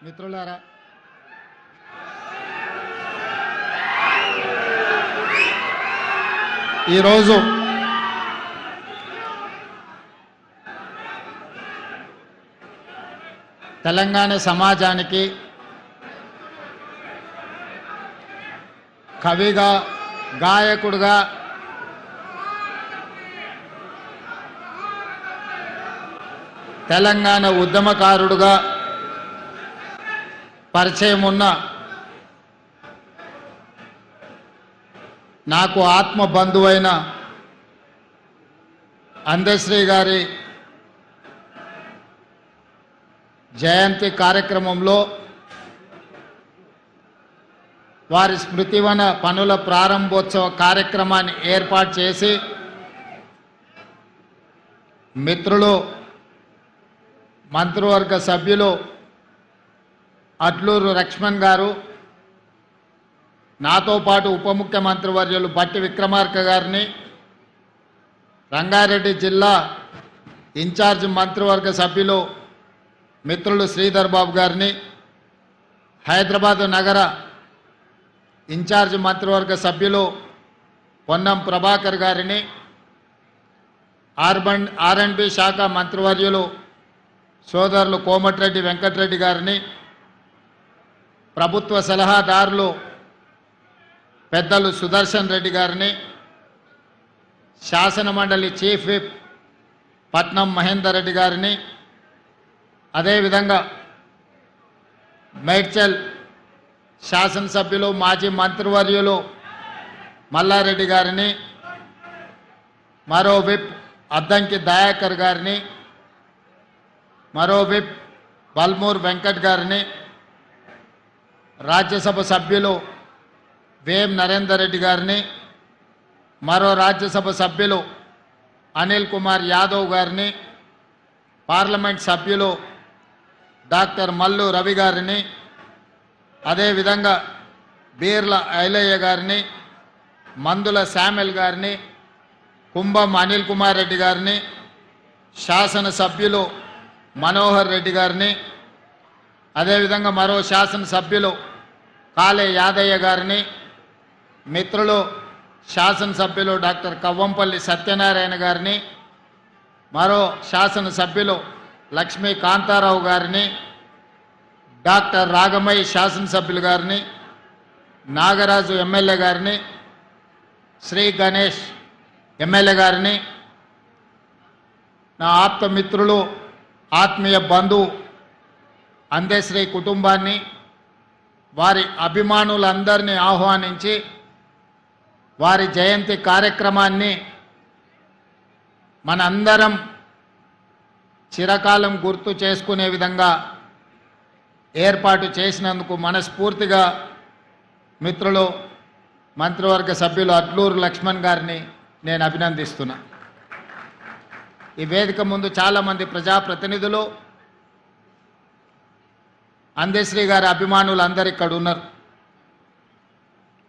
మిత్రులారా, ఈరోజు తెలంగాణ సమాజానికి కవిగా, గాయకుడిగా, తెలంగాణ ఉద్యమకారుడుగా పరిచయం ఉన్న నాకు ఆత్మ బంధువైన అందశ్రీ గారి జయంతి కార్యక్రమంలో వారి స్మృతివన పనుల ప్రారంభోత్సవ కార్యక్రమాన్ని ఏర్పాటు చేసి మిత్రులు, మంత్రివర్గ సభ్యులు అట్లూరు లక్ష్మణ్ గారు, నాతో పాటు ఉప ముఖ్యమంత్రి వర్యులు బట్టి విక్రమార్క గారిని, రంగారెడ్డి జిల్లా ఇన్ఛార్జ్ మంత్రివర్గ సభ్యులు మిత్రులు శ్రీధర్ బాబు గారిని, హైదరాబాద్ నగర ఇన్ఛార్జ్ మంత్రివర్గ సభ్యులు పొన్నం ప్రభాకర్ గారిని, ఆర్ఎండ్బి శాఖ మంత్రివర్యులు సోదరులు కోమటిరెడ్డి వెంకటరెడ్డి గారిని, ప్రభుత్వ సలహాదారులు పెద్దలు సుదర్శన్ రెడ్డి గారిని, శాసనమండలి చీఫ్ విప్ పట్నం మహేందర్ రెడ్డి గారిని, అదేవిధంగా మేడ్చల్ శాసనసభ్యులు మాజీ మంత్రివర్యులు మల్లారెడ్డి గారిని, మరో విప్ అద్దంకి దయాకర్ గారిని, మరో విప్ బల్మూర్ వెంకట్ గారిని, రాజ్యసభ సభ్యులు వేం నరేందర్ రెడ్డి గారిని, మరో రాజ్యసభ సభ్యులు అనిల్ కుమార్ యాదవ్ గారిని, పార్లమెంట్ సభ్యులు డాక్టర్ మల్లు రవి గారిని, అదేవిధంగా బీర్ల ఐలయ్య గారిని, మందుల శామ్యుల్ గారిని, కుంభం అనిల్ కుమార్ రెడ్డి గారిని, శాసనసభ్యులు మనోహర్ రెడ్డి గారిని, అదేవిధంగా మరో శాసనసభ్యులు కాళే యాదయ్య గారిని, మిత్రులు శాసనసభ్యులు డాక్టర్ కవ్వంపల్లి సత్యనారాయణ గారిని, మరో శాసనసభ్యులు లక్ష్మీ కాంతారావు గారిని, డాక్టర్ రాగమయ్య శాసనసభ్యులు గారిని, నాగరాజు ఎమ్మెల్యే గారిని, శ్రీ గణేష్ ఎమ్మెల్యే గారిని, నా ఆప్త మిత్రులు, ఆత్మీయ బంధువు అందశ్రీ కుటుంబాన్ని, వారి అభిమానులందరినీ ఆహ్వానించి వారి జయంతి కార్యక్రమాన్ని మనందరం చిరకాలం గుర్తు చేసుకునే విధంగా ఏర్పాటు చేసినందుకు మనస్ఫూర్తిగా మిత్రులు, మంత్రివర్గ సభ్యులు అట్లూరు లక్ష్మణ్ గారిని నేను అభినందిస్తున్నా. ఈ వేదిక ముందు చాలామంది ప్రజాప్రతినిధులు, అందశ్రీ గారి అభిమానులు అందరు ఇక్కడ ఉన్నారు.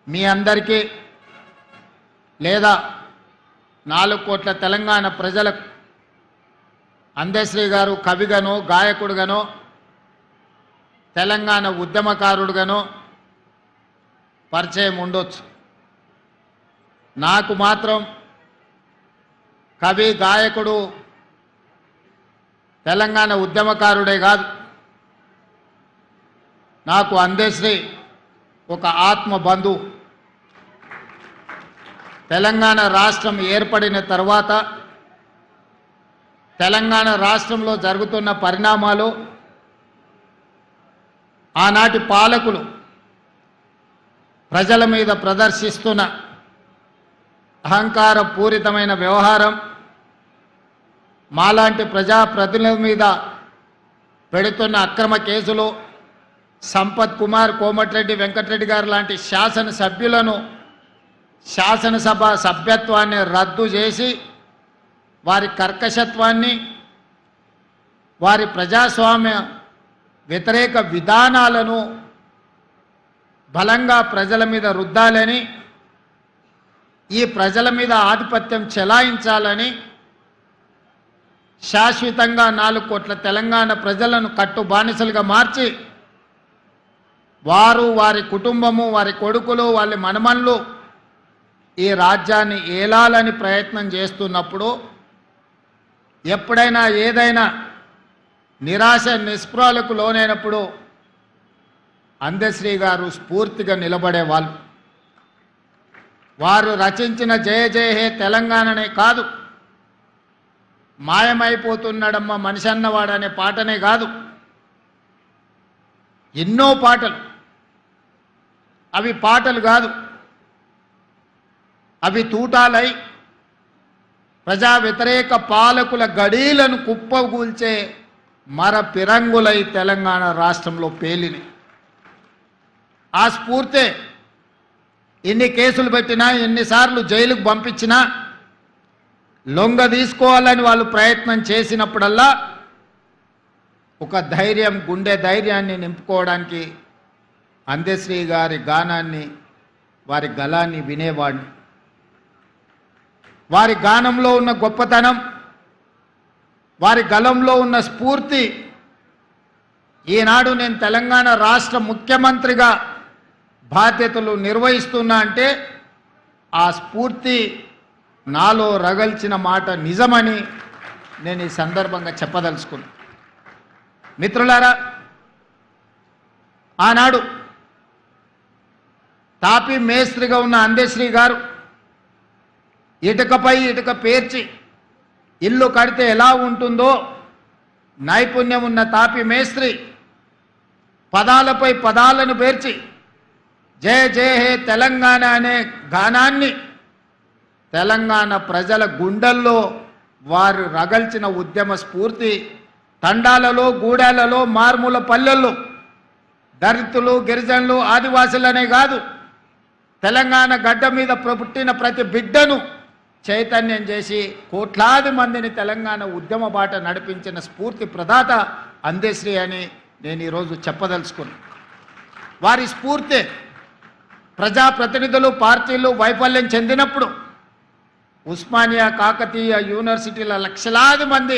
మీ అందరికీ లేదా 4 కోట్ల తెలంగాణ ప్రజలకు అందశ్రీ గారు కవిగానో, గాయకుడుగానో, తెలంగాణ ఉద్యమకారుడుగానో పరిచయం ఉండొచ్చు. నాకు మాత్రం కవి, గాయకుడు, తెలంగాణ ఉద్యమకారుడే కాదు, నాకు అందశ్రీ ఒక ఆత్మ బంధువు. తెలంగాణ రాష్ట్రం ఏర్పడిన తర్వాత తెలంగాణ రాష్ట్రంలో జరుగుతున్న పరిణామాలు, ఆనాటి పాలకులు ప్రజల మీద ప్రదర్శిస్తున్న అహంకార పూరితమైన వ్యవహారం, మాలాంటి ప్రజాప్రతినిధుల మీద పెడుతున్న అక్రమ కేసులు, సంపత్ కుమార్, కోమటిరెడ్డి వెంకటరెడ్డి గారు లాంటి శాసనసభ్యులను శాసనసభ సభ్యత్వాన్ని రద్దు చేసి వారి కర్కశత్వాన్ని, వారి ప్రజాస్వామ్య వ్యతిరేక విధానాలను బలంగా ప్రజల మీద రుద్దాలని, ఈ ప్రజల మీద ఆధిపత్యం చెలాయించాలని శాశ్వతంగా 4 కోట్ల తెలంగాణ ప్రజలను కట్టు బానిసలుగా మార్చి వారు, వారి కుటుంబము, వారి కొడుకులు, వాళ్ళ మనమన్లు ఈ రాజ్యాన్ని ఏలాలని ప్రయత్నం చేస్తున్నప్పుడు ఎప్పుడైనా ఏదైనా నిరాశ నిస్పృహలకు లోనైనప్పుడు అందశ్రీ గారు స్ఫూర్తిగా నిలబడేవాళ్ళు. వారు రచించిన జయ జయ హే తెలంగాణనే కాదు, మాయమైపోతున్నాడమ్మ మనిషి అన్నవాడనే పాటనే కాదు, ఎన్నో పాటలు. అవి పాటలు కాదు, అవి తూటాలై ప్రజా వ్యతిరేక పాలకుల గడీలను కుప్పగూల్చే మర పిరంగులై తెలంగాణ రాష్ట్రంలో పేలిని. ఆ స్ఫూర్తే ఎన్ని కేసులు పెట్టినా, ఎన్నిసార్లు జైలుకు పంపించినా, లొంగ తీసుకోవాలని వాళ్ళు ప్రయత్నం చేసినప్పుడల్లా ఒక ధైర్యం, గుండె ధైర్యాన్ని నింపుకోవడానికి అందశ్రీ గారి గానాన్ని, వారి గలాన్ని వినేవాడిని. వారి గానంలో ఉన్న గొప్పతనం, వారి గలంలో ఉన్న స్ఫూర్తి ఈనాడు నేను తెలంగాణ రాష్ట్ర ముఖ్యమంత్రిగా బాధ్యతలు నిర్వహిస్తున్నా అంటే ఆ స్ఫూర్తి నాలో రగల్చిన మాట నిజమని నేను ఈ సందర్భంగా చెప్పదలుచుకున్నాను. మిత్రులారా, ఆనాడు తాపీ మేస్త్రిగా ఉన్న అందశ్రీ గారు ఇటుకపై ఇటుక పేర్చి ఇల్లు కడితే ఎలా ఉంటుందో నైపుణ్యం ఉన్న తాపీ మేస్త్రి పదాలపై పదాలను పేర్చి జయ జయ హే తెలంగాణ అనే గానాన్ని తెలంగాణ ప్రజల గుండెల్లో వారు రగల్చిన ఉద్యమ స్ఫూర్తి తండాలలో, గూడాలలో, మార్మూల పల్లెల్లో దళితులు, గిరిజనులు, ఆదివాసులనే కాదు, తెలంగాణ గడ్డ మీద పుట్టిన ప్రతి బిడ్డను చైతన్యం చేసి కోట్లాది మందిని తెలంగాణ ఉద్యమ బాట నడిపించిన స్ఫూర్తి ప్రదాత అందశ్రీ అని నేను ఈరోజు చెప్పదలుచుకున్నాను. వారి స్ఫూర్తి ప్రజాప్రతినిధులు, పార్టీలు వైఫల్యం చెందినప్పుడు ఉస్మానియా, కాకతీయ యూనివర్సిటీల లక్షలాది మంది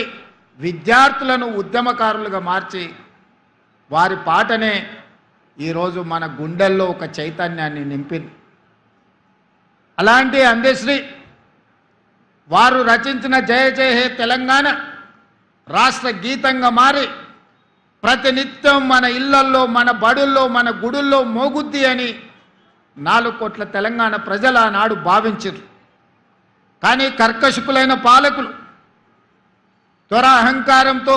విద్యార్థులను ఉద్యమకారులుగా మార్చి వారి పాటనే ఈరోజు మన గుండెల్లో ఒక చైతన్యాన్ని నింపింది. అలాంటి అందశ్రీ వారు రచించిన జయ జయ హే తెలంగాణ రాష్ట్ర గీతంగా మారి ప్రతినిత్యం మన ఇళ్లల్లో, మన బడుల్లో, మన గుడుల్లో మోగుద్ది అని 4 కోట్ల తెలంగాణ ప్రజలు ఆనాడు భావించారు. కానీ కర్కశకులైన పాలకులు త్వర అహంకారంతో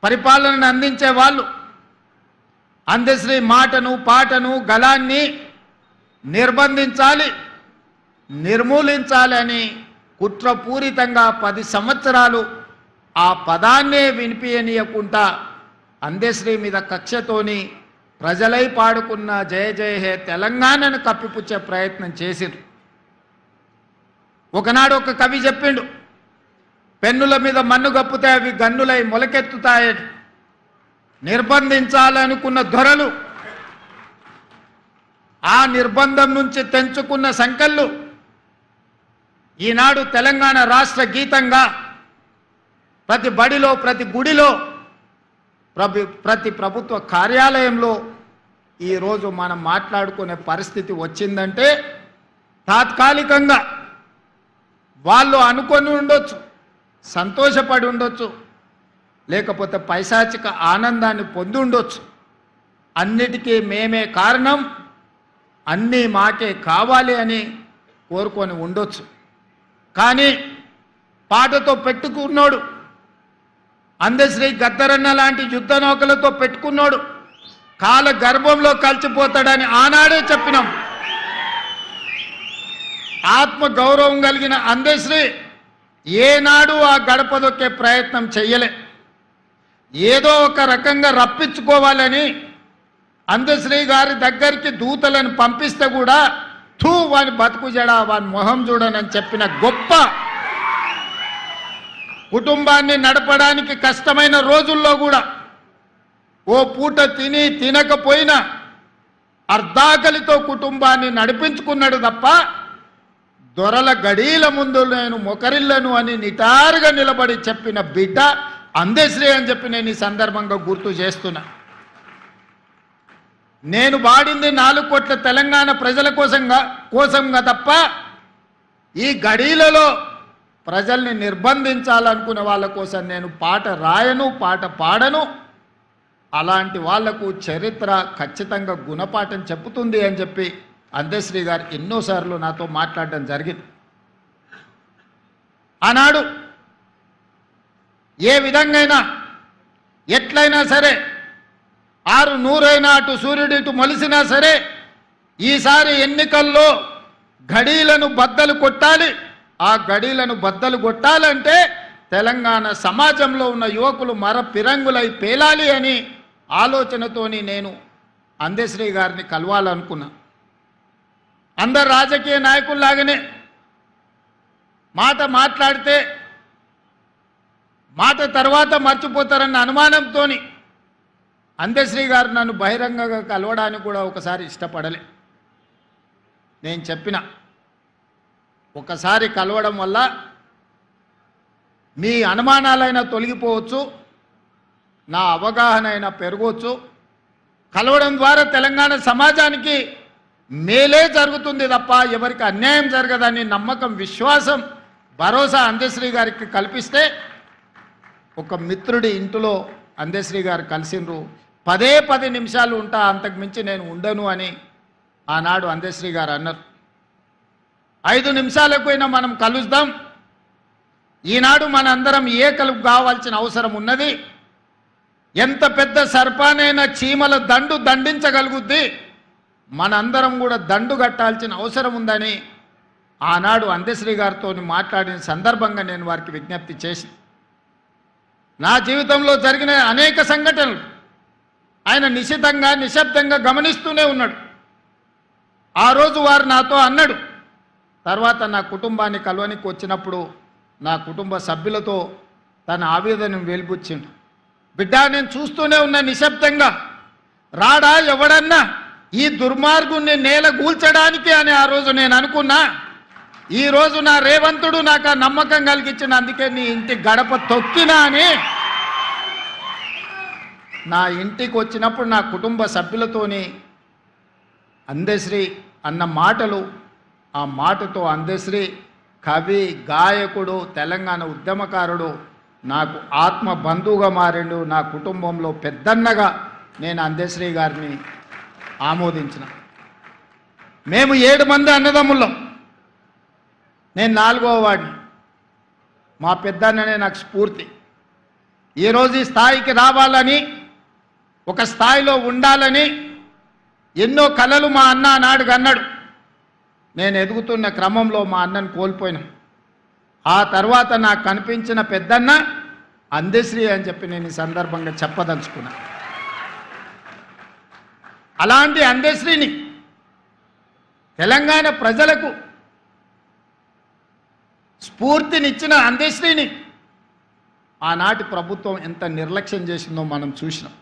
పరిపాలనను అందించే వాళ్ళు అందశ్రీ మాటను, పాటను, గలాన్ని నిర్బంధించాలి, నిర్మూలించాలి అని కుట్రపూరితంగా 10 సంవత్సరాలు ఆ పదాన్నే వినిపించనీయకుండా అందశ్రీ మీద కక్షతోని ప్రజలై పాడుకున్న జయ జయ హే తెలంగాణను కప్పిపుచ్చే ప్రయత్నం చేసిరు. ఒకనాడు ఒక కవి చెప్పిండు, పెన్నుల మీద మన్ను గప్పుతే అవి గన్నులై మొలకెత్తుతాయి. నిర్బంధించాలనుకున్న దొరలు ఆ నిర్బంధం నుంచి తెంచుకున్న సంకళ్ళు ఈనాడు తెలంగాణ రాష్ట్ర గీతంగా ప్రతి బడిలో, ప్రతి గుడిలో, ప్రతి ప్రభుత్వ కార్యాలయంలో ఈరోజు మనం మాట్లాడుకునే పరిస్థితి వచ్చిందంటే తాత్కాలికంగా వాళ్ళు అనుకొని ఉండొచ్చు, సంతోషపడి ఉండొచ్చు, లేకపోతే పైశాచిక ఆనందాన్ని పొంది ఉండొచ్చు. అన్నిటికీ మేమే కారణం, అన్నీ మాకే కావాలి అని కోరుకొని ఉండొచ్చు. కానీ పాటతో పెట్టుకున్నాడు అందశ్రీ, గద్దరన్న లాంటి యుద్ధ నౌకలతో పెట్టుకున్నాడు కాల గర్భంలో కలిసిపోతాడని ఆనాడే చెప్పినాం. ఆత్మ గౌరవం కలిగిన అందశ్రీ ఏనాడు ఆ గడప దొక్కే ప్రయత్నం చెయ్యలే. ఏదో ఒక రకంగా రప్పించుకోవాలని అందశ్రీ గారి దగ్గరికి దూతలను పంపిస్తే కూడా వాని బతుకు జడ, వాని మొహం చూడనని చెప్పిన గొప్ప, కుటుంబాన్ని నడపడానికి కష్టమైన రోజుల్లో కూడా ఓ పూట తిని తినకపోయినా అర్ధాకలితో కుటుంబాన్ని నడిపించుకున్నాడు తప్ప దొరల గడీల ముందు నేను మొకరిల్లను అని నిటారుగా నిలబడి చెప్పిన బిడ్డ అందశ్రీ అని చెప్పి నేను ఈ సందర్భంగా గుర్తు చేస్తున్నా. నేను వాడింది 4 కోట్ల తెలంగాణ ప్రజల కోసంగా తప్ప ఈ గడీలలో ప్రజల్ని నిర్బంధించాలనుకునే వాళ్ళ కోసం నేను పాట రాయను, పాట పాడను. అలాంటి వాళ్లకు చరిత్ర ఖచ్చితంగా గుణపాఠం చెప్పుతుంది అని చెప్పి అందశ్రీ గారు ఎన్నోసార్లు నాతో మాట్లాడడం జరిగింది. ఆనాడు ఏ విధంగా ఎట్లయినా సరే 600 అయినా అటు సూర్యుడు ఇటు మొలిసినా సరే ఈసారి ఎన్నికల్లో గడీలను బద్దలు కొట్టాలి. ఆ గడీలను బద్దలు కొట్టాలంటే తెలంగాణ సమాజంలో ఉన్న యువకులు పిరంగులై పేలాలి అని ఆలోచనతోని నేను అందశ్రీ గారిని కలవాలనుకున్నా. అందరు రాజకీయ నాయకుల్లాగానే మాట మాట్లాడితే మాట తర్వాత మర్చిపోతారన్న అనుమానంతో అందశ్రీ గారు నన్ను బహిరంగంగా కలవడానికి కూడా ఒకసారి ఇష్టపడలే. నేను చెప్పిన ఒకసారి కలవడం వల్ల మీ అనుమానాలైనా తొలగిపోవచ్చు, నా అవగాహన అయినా పెరగవచ్చు. కలవడం ద్వారా తెలంగాణ సమాజానికి మేలే జరుగుతుంది తప్ప ఎవరికి అన్యాయం జరగదని నమ్మకం, విశ్వాసం, భరోసా అందశ్రీ గారికి కల్పిస్తే ఒక మిత్రుడి ఇంటిలో అందశ్రీ గారు కలిసిండ్రు. 10 నిమిషాలు ఉంటా, అంతకు మించి నేను ఉండను అని ఆనాడు అందశ్రీ గారు అన్నారు. 5 నిమిషాలకు అయినా మనం కలుద్దాం. ఈనాడు మనందరం ఏకలు కావాల్సిన అవసరం ఉన్నది. ఎంత పెద్ద సర్పానైనా చీమల దండు దండించగలుగుద్ది, మనందరం కూడా దండు కట్టాల్సిన అవసరం ఉందని ఆనాడు అందశ్రీ గారితో మాట్లాడిన సందర్భంగా నేను వారికి విజ్ఞప్తి చేసి, నా జీవితంలో జరిగిన అనేక సంఘటనలు ఆయన నిశితంగా నిశ్శబ్దంగా గమనిస్తూనే ఉన్నాడు. ఆ రోజు వారు నాతో అన్నాడు. తర్వాత నా కుటుంబాన్ని కలవనికి వచ్చినప్పుడు నా కుటుంబ సభ్యులతో తన ఆవేదనను వెలిబుచ్చిండు. బిడ్డ, నేను చూస్తూనే ఉన్నా నిశ్శబ్దంగా, రాడా ఎవడన్నా ఈ దుర్మార్గుణ్ణి నేల కూల్చడానికి అని ఆ రోజు నేను అనుకున్నా. ఈరోజు నా రేవంతుడు నాకు ఆ నమ్మకం కలిగించిన, అందుకే నీ ఇంటి గడప తొక్కినా అని నా ఇంటికి వచ్చినప్పుడు నా కుటుంబ సభ్యులతోని అందశ్రీ అన్న మాటలు, ఆ మాటతో అందశ్రీ కవి, గాయకుడు, తెలంగాణ ఉద్యమకారుడు నాకు ఆత్మ బంధువుగా మారిండు. నా కుటుంబంలో పెద్దన్నగా నేను అందశ్రీ గారిని ఆమోదించిన. మేము 7 మంది అన్నదమ్ముళ్ళం, నేను 4వ వాడిని. మా పెద్దన్ననే నాకు స్ఫూర్తి. ఈరోజు ఈ స్థాయికి రావాలని, ఒక స్థాయిలో ఉండాలని ఎన్నో కలలు మా అన్న నాడు అన్నాడు. నేను ఎదుగుతున్న క్రమంలో మా అన్నను కోల్పోయినా. ఆ తర్వాత నాకు కనిపించిన పెద్దన్న అందశ్రీ అని చెప్పి నేను ఈ సందర్భంగా చెప్పదలుచుకున్నా. అలాంటి అందశ్రీని, తెలంగాణ ప్రజలకు స్ఫూర్తినిచ్చిన అందశ్రీని ఆనాటి ప్రభుత్వం ఎంత నిర్లక్ష్యం చేసిందో మనం చూసినాం.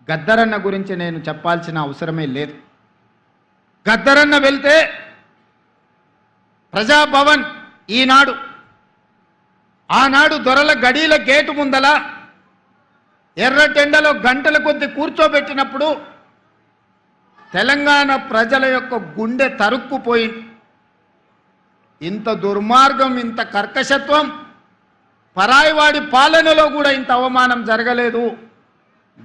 గద్దరన్న గురించి నేను చెప్పాల్సిన అవసరమే లేదు. గద్దరన్న వెళ్తే ప్రజాభవన్ ఆనాడు దొరల గడీల గేటు ముందల ఎర్రటెండలో గంటల కొద్ది కూర్చోబెట్టినప్పుడు తెలంగాణ ప్రజల యొక్క గుండె తరుక్కుపోయింది. ఇంత దుర్మార్గం, ఇంత కర్కశత్వం, పరాయివాడి పాలనలో కూడా ఇంత అవమానం జరగలేదు.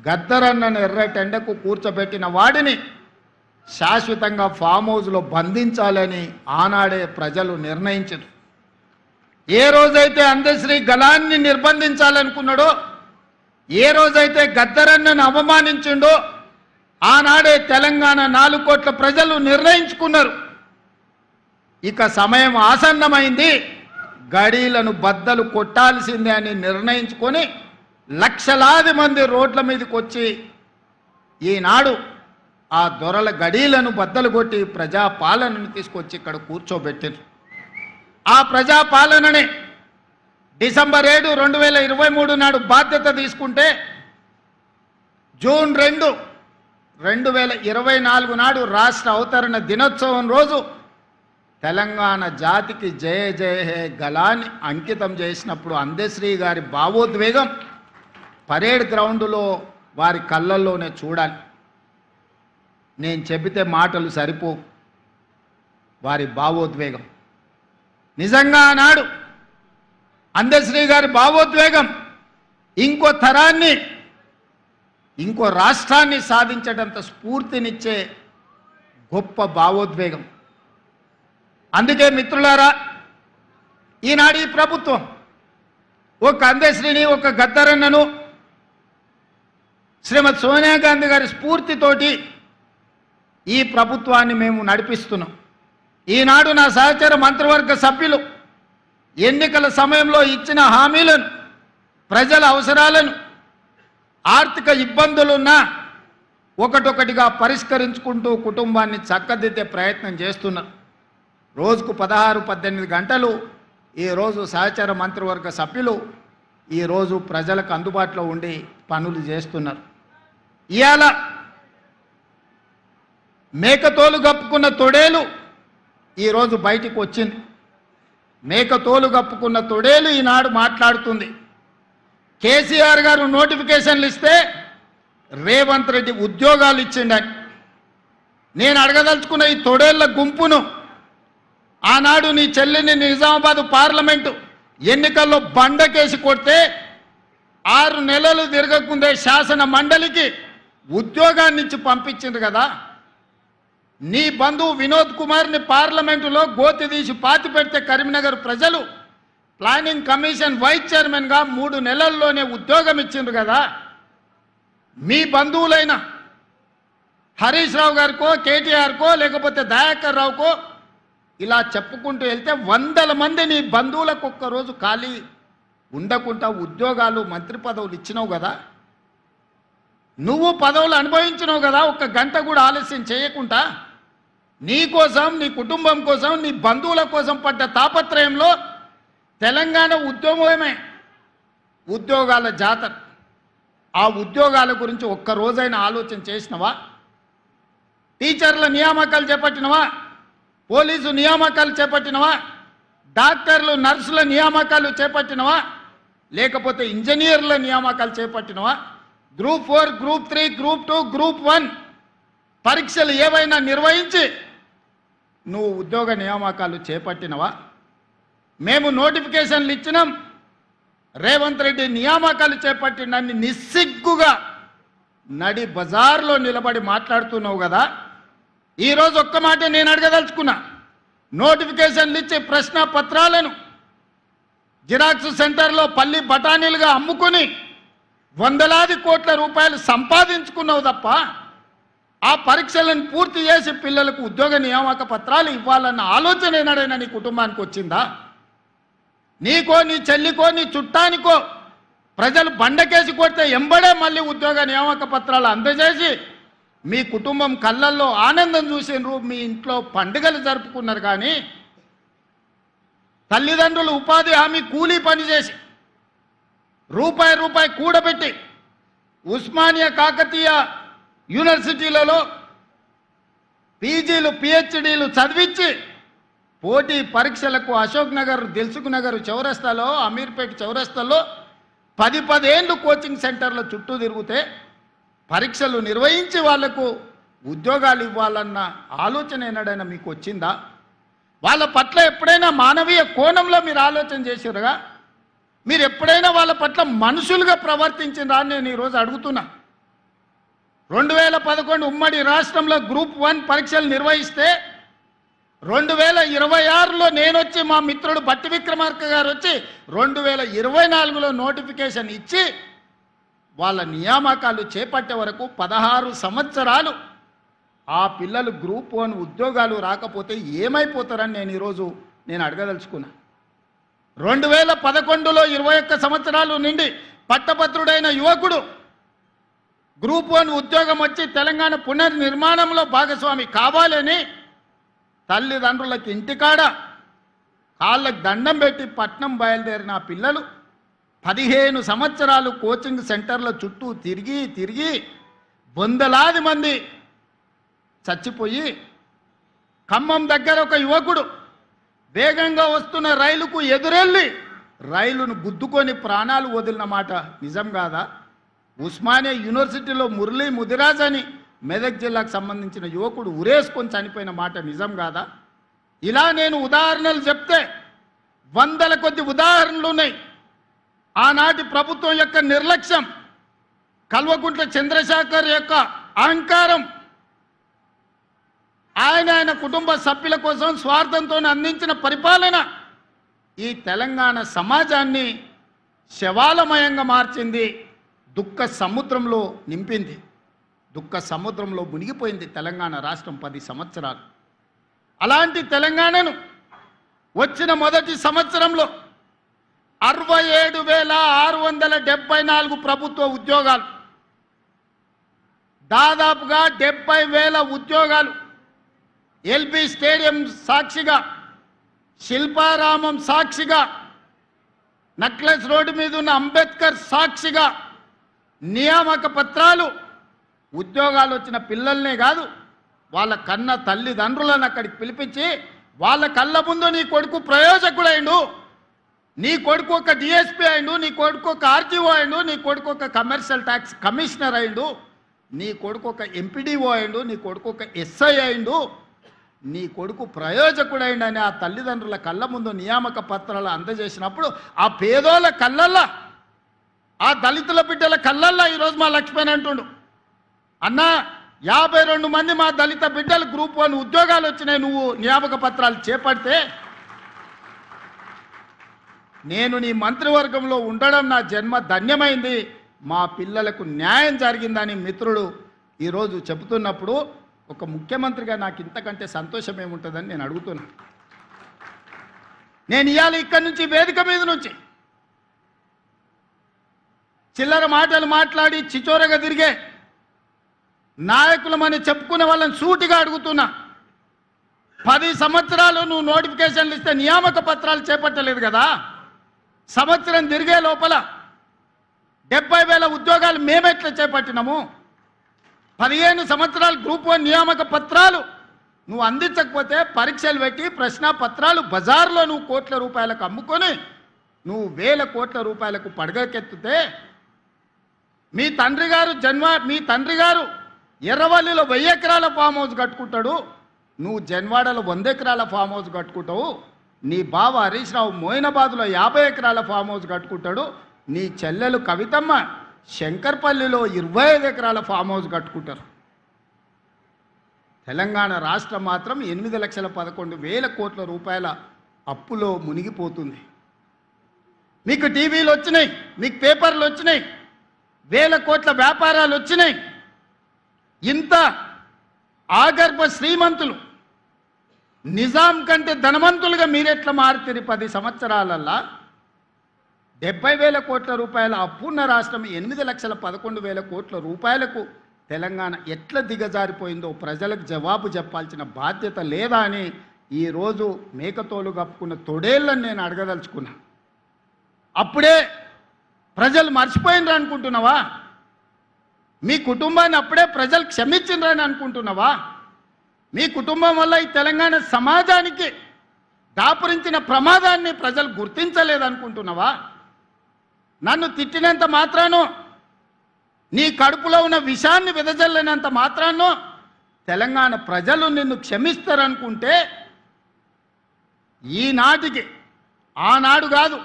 గద్దరన్నను ఎర్రటెండకు కూర్చోబెట్టిన వాడిని శాశ్వతంగా ఫామ్ హౌస్లో బంధించాలని ఆనాడే ప్రజలు నిర్ణయించారు. ఏ రోజైతే అందశ్రీ గలాన్ని నిర్బంధించాలనుకున్నాడో, ఏ రోజైతే గద్దరన్నను అవమానించిండో ఆనాడే తెలంగాణ 4 కోట్ల ప్రజలు నిర్ణయించుకున్నారు. ఇక సమయం ఆసన్నమైంది, గడీలను బద్దలు కొట్టాల్సిందే అని నిర్ణయించుకొని లక్షలాది మంది రోడ్ల మీదకి వచ్చి ఈనాడు ఆ దొరల గడీలను బద్దలు కొట్టి ప్రజాపాలనను తీసుకొచ్చి ఇక్కడ కూర్చోబెట్టారు. ఆ ప్రజాపాలనని డిసెంబర్ 7, 2023 నాడు బాధ్యత తీసుకుంటే జూన్ 2, 2024 నాడు రాష్ట్ర అవతరణ దినోత్సవం రోజు తెలంగాణ జాతికి జయ జయ హే గలాన్ని అంకితం చేసినప్పుడు అందశ్రీ గారి భావోద్వేగం పరేడ్ గ్రౌండ్లో వారి కళ్ళల్లోనే చూడాలి. నేను చెబితే మాటలు సరిపోవు. వారి భావోద్వేగం నిజంగా ఆనాడు అందశ్రీ గారి భావోద్వేగం ఇంకో తరాన్ని, ఇంకో రాష్ట్రాన్ని సాధించడంత స్ఫూర్తినిచ్చే గొప్ప భావోద్వేగం. అందుకే మిత్రులారా, ఈనాడు ఈ ప్రభుత్వం ఒక అందశ్రీని, ఒక గద్దరన్నను శ్రీమతి సోనియా గాంధీ గారి స్ఫూర్తితోటి ఈ ప్రభుత్వాన్ని మేము నడిపిస్తున్నాం. ఈనాడు నా సహచర మంత్రివర్గ సభ్యులు ఎన్నికల సమయంలో ఇచ్చిన హామీలను, ప్రజల అవసరాలను, ఆర్థిక ఇబ్బందులున్నా ఒకటొకటిగా పరిష్కరించుకుంటూ కుటుంబాన్ని చక్కదిద్దే ప్రయత్నం చేస్తున్నారు. రోజుకు 16-18 గంటలు ఈరోజు సహచర మంత్రివర్గ సభ్యులు ఈరోజు ప్రజలకు అందుబాటులో ఉండి పనులు చేస్తున్నారు. ఇవాళ మేకతోలు కప్పుకున్న తొడేలు ఈరోజు బయటికి వచ్చింది. మేకతోలు కప్పుకున్న తొడేలు ఈనాడు మాట్లాడుతుంది. కేసీఆర్ గారు నోటిఫికేషన్లు ఇస్తే రేవంత్ రెడ్డి ఉద్యోగాలు ఇచ్చిండని. నేను అడగదలుచుకున్న ఈ తొడేళ్ల గుంపును, ఆనాడు నీ చెల్లిని నిజామాబాద్ పార్లమెంటు ఎన్నికల్లో బండకేసి కొడితే 6 నెలలు తిరగకుందే శాసన మండలికి ఉద్యోగాన్ని ఇచ్చి పంపించింది కదా. నీ బంధువు వినోద్ కుమార్ని పార్లమెంటులో గోతి తీసి పాతి పెడితే కరీంనగర్ ప్రజలు ప్లానింగ్ కమిషన్ వైస్ చైర్మన్గా 3 నెలల్లోనే ఉద్యోగం ఇచ్చిండ్రు కదా. మీ బంధువులైన హరీష్ రావు గారికో, కేటీఆర్కో, లేకపోతే దయాకర్ రావుకో ఇలా చెప్పుకుంటూ వెళ్తే 100 మంది నీ బంధువులకు ఒక్కరోజు ఖాళీ ఉండకుండా ఉద్యోగాలు, మంత్రి పదవులు ఇచ్చినావు కదా. నువ్వు పదవులు అనుభవించినావు కదా. 1 గంట కూడా ఆలస్యం చేయకుండా నీ కోసం, నీ కుటుంబం కోసం, నీ బంధువుల కోసం పడ్డ తాపత్రయంలో తెలంగాణ ఉద్యమమే ఉద్యోగాల జాతర. ఆ ఉద్యోగాల గురించి ఒక్కరోజైనా ఆలోచన చేసినవా? టీచర్ల నియామకాలు చేపట్టినవా? పోలీసు నియామకాలు చేపట్టినవా? డాక్టర్లు, నర్సుల నియామకాలు చేపట్టినవా? లేకపోతే ఇంజనీర్ల నియామకాలు చేపట్టినవా? గ్రూప్ 4, గ్రూప్ 3, గ్రూప్ 2, గ్రూప్ 1 పరీక్షలు ఏవైనా నిర్వహించి నువ్వు ఉద్యోగ నియామకాలు చేపట్టినవా? మేము నోటిఫికేషన్లు ఇచ్చినాం, రేవంత్ రెడ్డి నియామకాలు చేపట్టినన్ని నిస్సిగ్గుగా నడి బజార్లో నిలబడి మాట్లాడుతున్నావు కదా. ఈరోజు ఒక్క మాట నేను అడగదలుచుకున్నా. నోటిఫికేషన్లు ఇచ్చి ప్రశ్న పత్రాలను జిరాక్స్ సెంటర్లో పల్లి బఠానీలుగా అమ్ముకుని వందలాది కోట్ల రూపాయలు సంపాదించుకున్నావు తప్ప ఆ పరీక్షలను పూర్తి చేసి పిల్లలకు ఉద్యోగ నియామక పత్రాలు ఇవ్వాలన్న ఆలోచన ఏనాడైనా నీ కుటుంబానికి వచ్చిందా? నీకో, నీ చెల్లికో, నీ చుట్టానికో ప్రజలు బండకేసి కొడితే ఎంబడే మళ్ళీ ఉద్యోగ నియామక పత్రాలు అందజేసి మీ కుటుంబం కళ్ళల్లో ఆనందం చూసినారు, మీ ఇంట్లో పండుగలు జరుపుకున్నారు. కానీ తల్లిదండ్రులు ఉపాధి హామీ కూలీ పనిచేసి రూపాయి కూడబెట్టి ఉస్మానియా, కాకతీయ యూనివర్సిటీలలో పీజీలు, పిహెచ్డీలు చదివించి పోటీ పరీక్షలకు అశోక్ నగర్, దిల్సుఖ్ నగర్ చౌరస్తాలో, అమీర్పేట చౌరస్తాలో 10 ఏళ్ళు కోచింగ్ సెంటర్ల చుట్టూ తిరిగితే పరీక్షలు నిర్వహించి వాళ్లకు ఉద్యోగాలు ఇవ్వాలన్న ఆలోచన ఏనాడైనా మీకు వచ్చిందా? వాళ్ళ పట్ల ఎప్పుడైనా మానవీయ కోణంలో మీరు ఆలోచన చేశారుగా? మీరు ఎప్పుడైనా వాళ్ళ పట్ల మనుషులుగా ప్రవర్తించిందా అని నేను ఈరోజు అడుగుతున్నా. 2011 ఉమ్మడి రాష్ట్రంలో గ్రూప్ 1 పరీక్షలు నిర్వహిస్తే 2026లో నేనొచ్చి, మా మిత్రుడు బట్టి విక్రమార్క గారు వచ్చి 2024లో నోటిఫికేషన్ ఇచ్చి వాళ్ళ నియామకాలు చేపట్టే వరకు 16 సంవత్సరాలు ఆ పిల్లలు గ్రూప్ 1 ఉద్యోగాలు రాకపోతే ఏమైపోతారని నేను ఈరోజు అడగదలుచుకున్నా. 2011లో 21 సంవత్సరాలు నిండి పట్టభద్రుడైన యువకుడు గ్రూప్ 1 ఉద్యోగం వచ్చి తెలంగాణ పునర్నిర్మాణంలో భాగస్వామి కావాలని తల్లిదండ్రులకు ఇంటికాడ కాళ్ళకు దండం పెట్టి పట్నం బయలుదేరిన పిల్లలు 15 సంవత్సరాలు కోచింగ్ సెంటర్ల చుట్టూ తిరిగి వందలాది మంది చచ్చిపోయి, ఖమ్మం దగ్గర ఒక యువకుడు వేగంగా వస్తున్న రైలుకు ఎదురెళ్ళి రైలును గుద్దుకొని ప్రాణాలు వదిలిన మాట నిజం కాదా? ఉస్మానియా యూనివర్సిటీలో మురళీ ముదిరాజ్ అని మెదక్ జిల్లాకు సంబంధించిన యువకుడు ఉరేసుకొని చనిపోయిన మాట నిజం కాదా? ఇలా నేను ఉదాహరణలు చెప్తే వందల కొద్ది ఉదాహరణలు ఉన్నాయి. ఆనాటి ప్రభుత్వం యొక్క నిర్లక్ష్యం, కల్వకుంట్ల చంద్రశేఖర్ యొక్క అహంకారం, ఆయన కుటుంబ సభ్యుల కోసం స్వార్థంతో అందించిన పరిపాలన ఈ తెలంగాణ సమాజాన్ని శవాలమయంగా మార్చింది, దుఃఖ సముద్రంలో నింపింది, దుఃఖ సముద్రంలో మునిగిపోయింది తెలంగాణ రాష్ట్రం 10 సంవత్సరాలు. అలాంటి తెలంగాణను వచ్చిన మొదటి సంవత్సరంలో 67,674 ప్రభుత్వ ఉద్యోగాలు, దాదాపుగా 70,000 ఉద్యోగాలు ఎల్బీ స్టేడియం సాక్షిగా, శిల్పారామం సాక్షిగా, నక్లెస్ రోడ్డు మీద ఉన్న అంబేద్కర్ సాక్షిగా నియామక పత్రాలు, ఉద్యోగాలు వచ్చిన పిల్లల్నే కాదు వాళ్ళ కన్న తల్లిదండ్రులను అక్కడికి పిలిపించి వాళ్ళ కళ్ళ ముందు నీ కొడుకు ప్రయోజకుడైండు, నీ కొడుకు ఒక డిఎస్పీ అయిండు, నీ కొడుకు ఒక ఆర్టీఓ అయిండు, నీ కొడుకు ఒక కమర్షియల్ ట్యాక్స్ కమిషనర్ అయిండు, నీ కొడుకు ఒక ఎంపీడీఓ అయిండు, నీ కొడుకు ఒక ఎస్ఐ అయిండు, నీ కొడుకు ప్రయోజకుడైండని ఆ తల్లిదండ్రుల కళ్ళ ముందు నియామక పత్రాలు అందజేసినప్పుడు ఆ పేదోళ్ళ కళ్ళల్లా, ఆ దళితుల బిడ్డల కళ్ళల్లా ఈరోజు మా లక్ష్మణ్ అంటుండు, అన్నా 52 మంది మా దళిత బిడ్డలు గ్రూప్ 1 ఉద్యోగాలు వచ్చినాయి, నువ్వు నియామక పత్రాలు చేపడితే నేను నీ మంత్రివర్గంలో ఉండడం నా జన్మ ధన్యమైంది, మా పిల్లలకు న్యాయం జరిగిందని మిత్రుడు ఈరోజు చెబుతున్నప్పుడు ఒక ముఖ్యమంత్రిగా నాకు ఇంతకంటే సంతోషం ఏముంటుందని నేను అడుగుతున్నా. నేను ఇవాళ ఇక్కడి నుంచి వేదిక మీద నుంచి చిల్లర మాటలు మాట్లాడి చిచోరగా తిరిగే నాయకులమని చెప్పుకునే వాళ్ళని సూటిగా అడుగుతున్నా. 10 సంవత్సరాలు నువ్వు నోటిఫికేషన్లు ఇస్తే నియామక పత్రాలు చేపట్టలేదు కదా, సంవత్సరం తిరిగే లోపల 70,000 ఉద్యోగాలు మేమెట్లా చేపట్టినాము? 15 సంవత్సరాలు గ్రూప్ 1 నియామక పత్రాలు నువ్వు అందించకపోతే పరీక్షలు పెట్టి ప్రశ్నాపత్రాలు బజార్లో నువ్వు కోట్ల రూపాయలకు అమ్ముకొని నువ్వు వేల కోట్ల రూపాయలకు పడగకెత్తితే మీ తండ్రి గారు ఎర్రవల్లిలో 1000 ఎకరాల ఫామ్ హౌస్ కట్టుకుంటాడు, నువ్వు జన్వాడలో 100 ఎకరాల ఫామ్ హౌస్ కట్టుకుంటావు, నీ బావ హరీష్ రావు మోయినాబాద్లో 50 ఎకరాల ఫామ్ హౌస్ కట్టుకుంటాడు, నీ చెల్లెలు కవితమ్మ శంకర్పల్లిలో 25 ఎకరాల ఫామ్ హౌస్ కట్టుకుంటారు. తెలంగాణ రాష్ట్రం మాత్రం 8,11,000 కోట్ల రూపాయల అప్పులో మునిగిపోతుంది. మీకు టీవీలు వచ్చినాయి, మీకు పేపర్లు వచ్చినాయి, 1000 కోట్ల వ్యాపారాలు వచ్చినాయి. ఇంత ఆగర్భ శ్రీమంతులు నిజాం కంటే ధనవంతులుగా మీరెట్లా మారుతారు? 10 సంవత్సరాలల్లా 70,000 కోట్ల రూపాయల అప్పున్న రాష్ట్రం 8,11,000 కోట్ల రూపాయలకు తెలంగాణ ఎట్లా దిగజారిపోయిందో ప్రజలకు జవాబు చెప్పాల్సిన బాధ్యత లేదా అని ఈరోజు మేకతోలు కప్పుకున్న తొడేళ్ళని నేను అడగదలుచుకున్నా. అప్పుడే ప్రజలు మర్చిపోయినరు అనుకుంటున్నావా? మీ కుటుంబాన్ని అప్పుడే ప్రజలు క్షమించినరని అనుకుంటున్నావా? మీ కుటుంబం వల్ల ఈ తెలంగాణ సమాజానికి దాపురించిన ప్రమాదాన్ని ప్రజలు గుర్తించలేదనుకుంటున్నావా? నన్ను తిట్టినంత మాత్రానో, నీ కడుపులో ఉన్న విషాన్ని వెదజల్లినంత మాత్రానో తెలంగాణ ప్రజలు నిన్ను క్షమిస్తారనుకుంటే ఈనాటికి, ఆనాడు కాదు,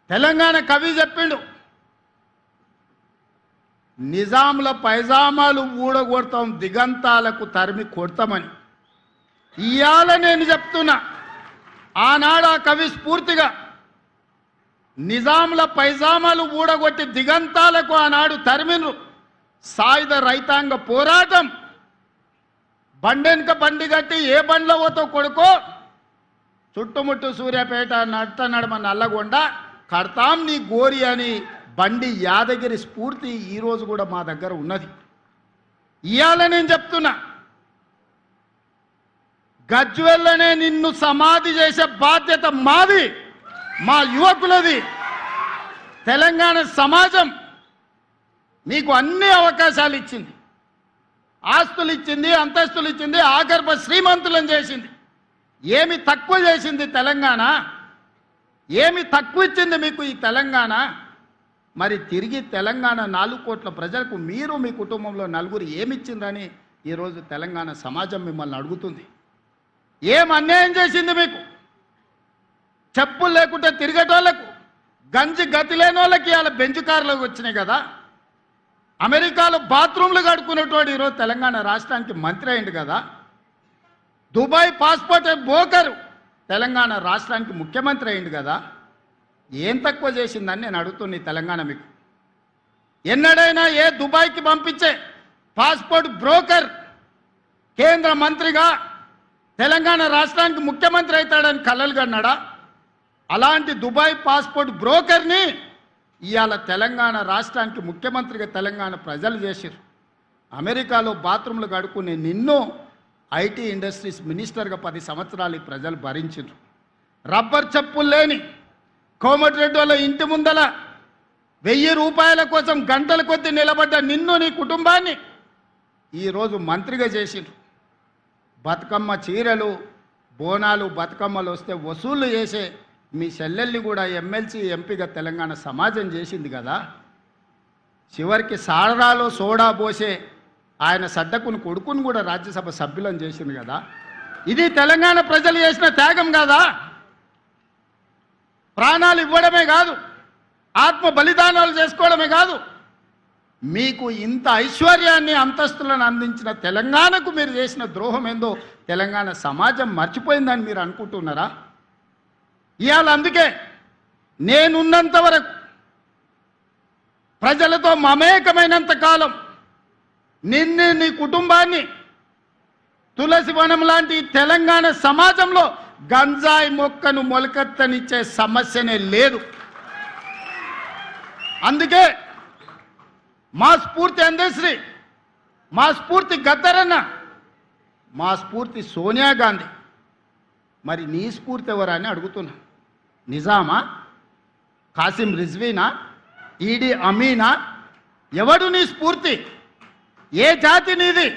తెలంగాణ కవి చెప్పిండు, నిజాముల పైజామాలు ఊడగొడతాం, దిగంతాలకు తరిమి కొడతామని. ఇవాళ నేను చెప్తున్నా, ఆనాడు ఆ కవి స్ఫూర్తిగా నిజాముల పైజామాలు ఊడగొట్టి దిగంతాలకు ఆనాడు తరిమిను. సాయుధ రైతాంగ పోరాటం, బండెనక బండి కట్టి ఏ బండ్లో పోతో కొడుకో, చుట్టుముట్టు సూర్యాపేట నట్ట నడమ నల్లగొండ కడతాం నీ గోరి అని బండి యాదగిరి స్ఫూర్తి ఈరోజు కూడా మా దగ్గర ఉన్నది. ఇవాళ నేను చెప్తున్నా, గజ్వెల్లనే నిన్ను సమాధి చేసే బాధ్యత మాది, మా యువకులది. తెలంగాణ సమాజం మీకు అన్ని అవకాశాలు ఇచ్చింది, ఆస్తులు ఇచ్చింది, అంతస్తులు ఇచ్చింది, ఆగర్భ శ్రీమంతులను చేసింది. ఏమి తక్కువ చేసింది తెలంగాణ? ఏమి తక్కువ ఇచ్చింది మీకు ఈ తెలంగాణ? మరి తిరిగి తెలంగాణ 4 కోట్ల ప్రజలకు మీరు మీ కుటుంబంలో నలుగురు ఏమిచ్చిందని ఈరోజు తెలంగాణ సమాజం మిమ్మల్ని అడుగుతుంది. ఏం అన్యాయం చేసింది మీకు? చెప్పులు లేకుంటే తిరిగేటోళ్లకు, గంజి గతి లేని వాళ్ళకి ఇలా బెంచ్ కార్లకు వచ్చినాయి కదా. అమెరికాలో బాత్రూమ్లు కడుక్కునేటోడు ఈరోజు తెలంగాణ రాష్ట్రానికి మంత్రి అయింది కదా. దుబాయ్ పాస్పోర్ట్ బోకరు తెలంగాణ రాష్ట్రానికి ముఖ్యమంత్రి అయింది కదా. ఏం తక్కువ చేసిందని నేను అడుగుతున్నా తెలంగాణ మీకు. ఎన్నడైనా ఏ దుబాయ్కి పంపించే పాస్పోర్ట్ బ్రోకర్ కేంద్ర మంత్రిగా తెలంగాణ రాష్ట్రానికి ముఖ్యమంత్రి అవుతాడని కలలు కన్నాడా? అలాంటి దుబాయ్ పాస్పోర్ట్ బ్రోకర్ని ఇవాళ తెలంగాణ రాష్ట్రానికి ముఖ్యమంత్రిగా తెలంగాణ ప్రజలు చేశారు. అమెరికాలో బాత్రూంలు కడుక్కునే నిన్ను ఐటీ ఇండస్ట్రీస్ మినిస్టర్గా 10 సంవత్సరాలు ప్రజలు భరించారు. రబ్బర్ చెప్పులు లేని కోమటిరెడ్డి వాళ్ళ ఇంటి ముందల 1000 రూపాయల కోసం గంటల కొద్దీ నిలబడ్డ నిన్ను, నీ కుటుంబాన్ని ఈరోజు మంత్రిగా చేసిండ్రు. బతుకమ్మ చీరలు, బోనాలు, బతుకమ్మలు వస్తే వసూళ్లు చేసే మీ చెల్లెల్ని కూడా ఎమ్మెల్సీ, ఎంపీగా తెలంగాణ సమాజం చేసింది కదా. చివరికి సారాలో సోడా పోసే ఆయన సడ్డకుని కొడుకుని కూడా రాజ్యసభ సభ్యులను చేసింది కదా. ఇది తెలంగాణ ప్రజలు చేసిన త్యాగం కాదా? ప్రాణాలు ఇవ్వడమే కాదు, ఆత్మ బలిదానాలు చేసుకోవడమే కాదు, మీకు ఇంత ఐశ్వర్యాన్ని, అంతస్తులను అందించిన తెలంగాణకు మీరు చేసిన ద్రోహం ఏందో తెలంగాణ సమాజం మర్చిపోయిందని మీరు అనుకుంటున్నారా? ఇవాళ అందుకే నేనున్నంత వరకు, ప్రజలతో మమేకమైనంత కాలం నిన్ను, నీ కుటుంబాన్ని తులసి వనం లాంటి తెలంగాణ సమాజంలో గంజాయి మొక్కను మొలకెత్తనిచ్చే సమస్యనే లేదు. అందుకే మా స్ఫూర్తి అందశ్రీ, మా స్ఫూర్తి గద్దరన్న, మా స్ఫూర్తి సోనియా గాంధీ. మరి నీ స్ఫూర్తి ఎవరని అడుగుతున్నా. నిజామా? కాసిం రిజ్వీనా? ఈడీ అమీనా? ఎవడు నీ స్ఫూర్తి? ఏ జాతి నీది?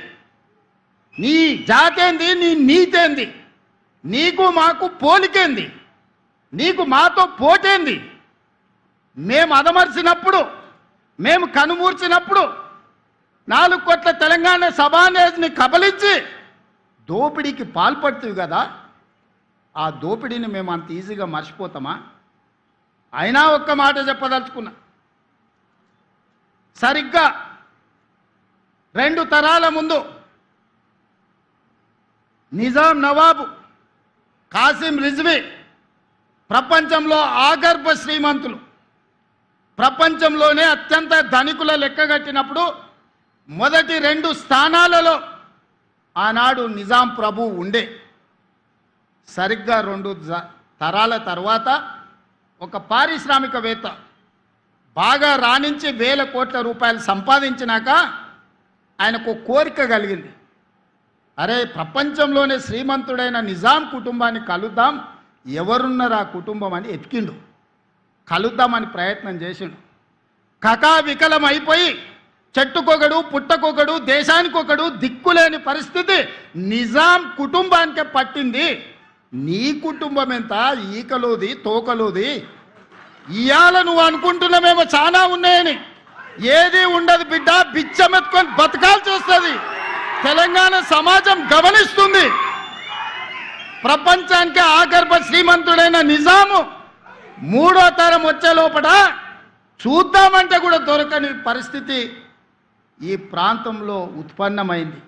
నీ జాతేంది? నీ నీతేంది? నీకు మాకు పోలికేంది? నీకు మాతో పోటేంది? మేము అదమర్చినప్పుడు, మేము కనుమూర్చినప్పుడు 4 కోట్ల తెలంగాణ సభానేజ్ని కబలించి దోపిడీకి పాల్పడుతుంది కదా. ఆ దోపిడీని మేము అంత ఈజీగా మర్చిపోతామా? అయినా ఒక్క మాట చెప్పదలుచుకున్నా. సరిగ్గా 2 తరాల ముందు నిజాం నవాబు కాసిం రిజ్వీ ప్రపంచంలో ఆగర్భ శ్రీమంతులు, ప్రపంచంలోనే అత్యంత ధనికుల లెక్కగట్టినప్పుడు మొదటి 2 స్థానాలలో ఆనాడు నిజాం ప్రభు ఉండే. సరిగ్గా 2 తరాల తర్వాత ఒక పారిశ్రామికవేత్త బాగా రాణించి 1000 కోట్ల రూపాయలు సంపాదించినాక ఆయనకు కోరిక కలిగింది. అరే, ప్రపంచంలోనే శ్రీమంతుడైన నిజాం కుటుంబాన్ని కలుద్దాం, ఎవరున్నారు ఆ కుటుంబం అని ఎతికిండు. కలుద్దామని ప్రయత్నం చేసిండు. కకావికలం అయిపోయి చెట్టుకొకడు, పుట్టకొకడు, దేశానికొకడు దిక్కులేని పరిస్థితి నిజాం కుటుంబానికే పట్టింది. నీ కుటుంబం ఎంత? ఈకలోది, తోకలోది. ఇవాళ నువ్వు అనుకుంటున్నామేమో చాలా ఉన్నాయని. ఏది ఉండదు బిడ్డ, బిచ్చమెత్తుకొని బతకాల్సి వస్తుంది. తెలంగాణ సమాజం గమనిస్తుంది. ప్రపంచానికి ఆగర్భ శ్రీమంతుడైన నిజాము 3వ తరం వచ్చే లోపల చూద్దామంటే కూడా దొరకని పరిస్థితి ఈ ప్రాంతంలో ఉత్పన్నమైంది.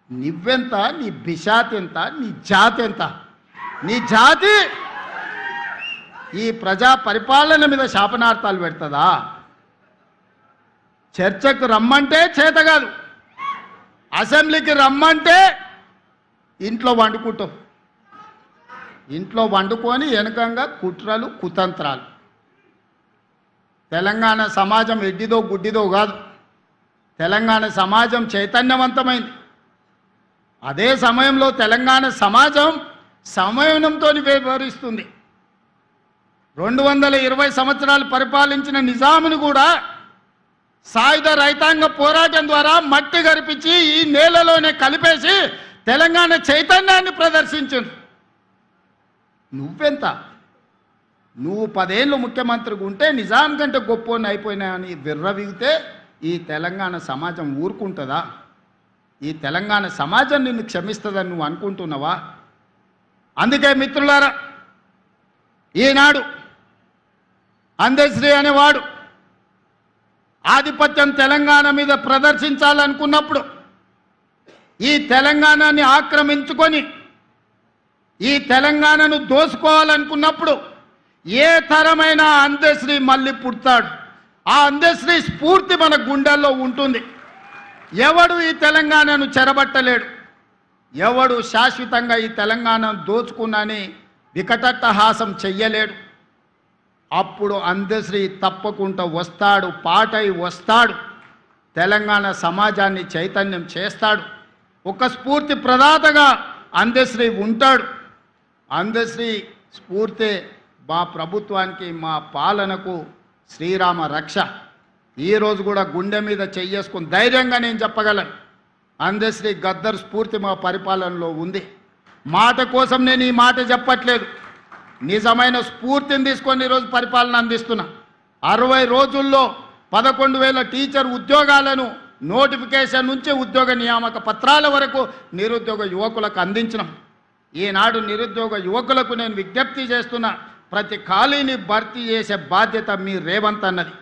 నువ్వెంత? నీ బిషాత్ ఎంత? నీ జాతి ఎంత? నీ జాతి ఈ ప్రజా పరిపాలన మీద శాపనార్థాలు పెడుతుందా? చర్చకు రమ్మంటే చేత కాదు, అసెంబ్లీకి రమ్మంటే ఇంట్లో వండుకుంటాం. ఇంట్లో వండుకొని వెనకంగా కుట్రలు, కుతంత్రాలు. తెలంగాణ సమాజం ఎడ్డిదో గుడ్డిదో కాదు. తెలంగాణ సమాజం చైతన్యవంతమైంది. అదే సమయంలో తెలంగాణ సమాజం సంయమనంతో వ్యవహరిస్తుంది. 220 సంవత్సరాలు పరిపాలించిన నిజామును కూడా సాయుధ రైతాంగ పోరాటం ద్వారా మట్టి గరిపించి ఈ నేలలోనే కలిపేసి తెలంగాణ చైతన్యాన్ని ప్రదర్శించింది. నువ్వెంత? నువ్వు 10 ఏళ్ళు ముఖ్యమంత్రిగా ఉంటే నిజాం కంటే గొప్పని అయిపోయినాయని విర్రవీగితే ఈ తెలంగాణ సమాజం ఊరుకుంటుందా? ఈ తెలంగాణ సమాజం నిన్ను క్షమిస్తుందని నువ్వు అనుకుంటున్నావా? అందుకే మిత్రులారా, ఈనాడు అందశ్రీ అనేవాడు ఆధిపత్యం తెలంగాణ మీద ప్రదర్శించాలనుకున్నప్పుడు, ఈ తెలంగాణని ఆక్రమించుకొని ఈ తెలంగాణను దోసుకోవాలనుకున్నప్పుడు ఏ తరమైన అందశ్రీ మళ్ళీ పుడతాడు. ఆ అందశ్రీ స్ఫూర్తి మన గుండెల్లో ఉంటుంది. ఎవడు ఈ తెలంగాణను చెరబట్టలేడు. ఎవడు శాశ్వతంగా ఈ తెలంగాణను దోచుకున్నని వికటట్టహాసం చెయ్యలేడు. అప్పుడు అందశ్రీ తప్పకుండా వస్తాడు, పాటై వస్తాడు, తెలంగాణ సమాజాన్ని చైతన్యం చేస్తాడు. ఒక స్ఫూర్తి ప్రదాతగా అందశ్రీ ఉంటాడు. అందశ్రీ స్ఫూర్తి మా ప్రభుత్వానికి, మా పాలనకు శ్రీరామ రక్ష. ఈరోజు కూడా గుండె మీద చెయ్యేసుకుని ధైర్యంగా నేను చెప్పగలను, అందశ్రీ గద్దర్ స్ఫూర్తి మా పరిపాలనలో ఉంది. మాట కోసం నేను ఈ మాట చెప్పట్లేదు, నిజమైన స్ఫూర్తిని తీసుకొని ఈరోజు పరిపాలన అందిస్తున్నా. 60 రోజుల్లో 11,000 టీచర్ ఉద్యోగాలను నోటిఫికేషన్ నుంచి ఉద్యోగ నియామక పత్రాల వరకు నిరుద్యోగ యువకులకు అందించినాం. ఈనాడు నిరుద్యోగ యువకులకు నేను విజ్ఞప్తి చేస్తున్నా, ప్రతి ఖాళీని భర్తీ చేసే బాధ్యత మీ రేవంత్ అన్నది.